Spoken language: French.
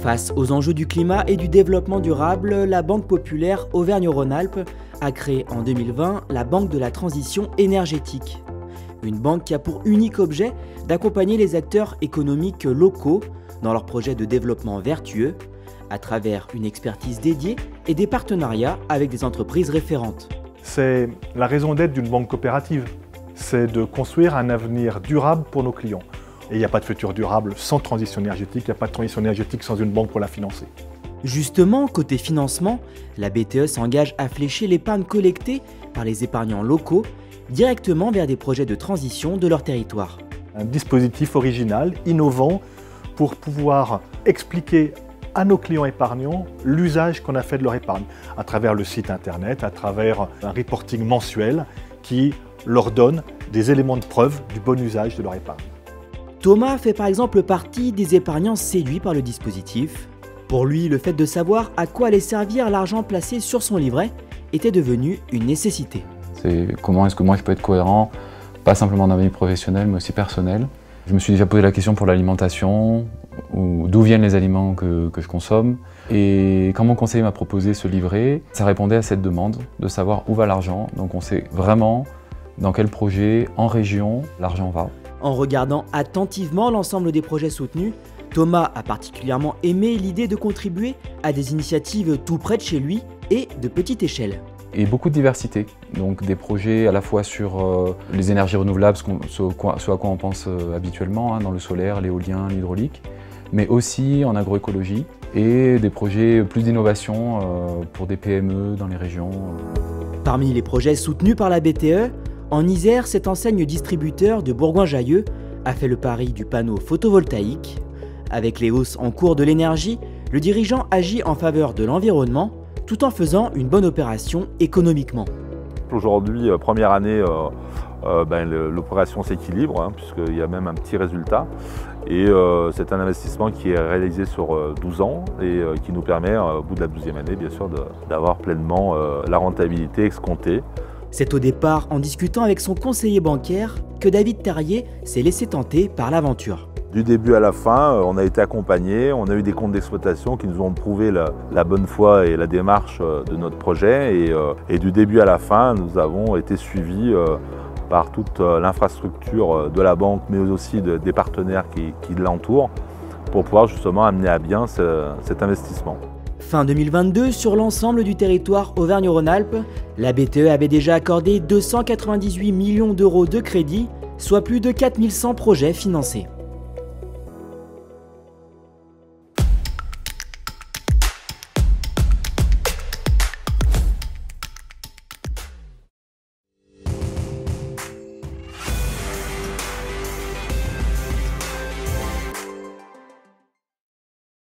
Face aux enjeux du climat et du développement durable, la Banque populaire Auvergne-Rhône-Alpes a créé en 2020 la Banque de la transition énergétique. Une banque qui a pour unique objet d'accompagner les acteurs économiques locaux dans leurs projets de développement vertueux à travers une expertise dédiée et des partenariats avec des entreprises référentes. C'est la raison d'être d'une banque coopérative, c'est de construire un avenir durable pour nos clients. Et il n'y a pas de futur durable sans transition énergétique, il n'y a pas de transition énergétique sans une banque pour la financer. Justement, côté financement, la BTE s'engage à flécher l'épargne collectée par les épargnants locaux directement vers des projets de transition de leur territoire. Un dispositif original, innovant, pour pouvoir expliquer à nos clients épargnants l'usage qu'on a fait de leur épargne, à travers le site internet, à travers un reporting mensuel qui leur donne des éléments de preuve du bon usage de leur épargne. Thomas fait par exemple partie des épargnants séduits par le dispositif. Pour lui, le fait de savoir à quoi allait servir l'argent placé sur son livret était devenu une nécessité. C'est comment est-ce que moi je peux être cohérent, pas simplement dans ma vie professionnelle mais aussi personnelle. Je me suis déjà posé la question pour l'alimentation, d'où viennent les aliments que je consomme. Et quand mon conseiller m'a proposé ce livret, ça répondait à cette demande de savoir où va l'argent. Donc on sait vraiment dans quel projet, en région, l'argent va. En regardant attentivement l'ensemble des projets soutenus, Thomas a particulièrement aimé l'idée de contribuer à des initiatives tout près de chez lui et de petite échelle. Et beaucoup de diversité, donc des projets à la fois sur les énergies renouvelables, ce à quoi on pense habituellement, dans le solaire, l'éolien, l'hydraulique, mais aussi en agroécologie et des projets plus d'innovation pour des PME dans les régions. Parmi les projets soutenus par la BTE, en Isère, cette enseigne distributeur de Bourgoin-Jallieu a fait le pari du panneau photovoltaïque. Avec les hausses en cours de l'énergie, le dirigeant agit en faveur de l'environnement tout en faisant une bonne opération économiquement. Aujourd'hui, première année, l'opération s'équilibre, puisqu'il y a même un petit résultat. Et c'est un investissement qui est réalisé sur 12 ans et qui nous permet, au bout de la 12e année, bien sûr, d'avoir pleinement la rentabilité escomptée. C'est au départ, en discutant avec son conseiller bancaire, que David Terrier s'est laissé tenter par l'aventure. Du début à la fin, on a été accompagnés, on a eu des comptes d'exploitation qui nous ont prouvé la bonne foi et la démarche de notre projet. Et du début à la fin, nous avons été suivis par toute l'infrastructure de la banque, mais aussi des partenaires qui l'entourent, pour pouvoir justement amener à bien cet investissement. Fin 2022, sur l'ensemble du territoire Auvergne-Rhône-Alpes, la BTE avait déjà accordé 298 millions d'euros de crédit, soit plus de 4100 projets financés.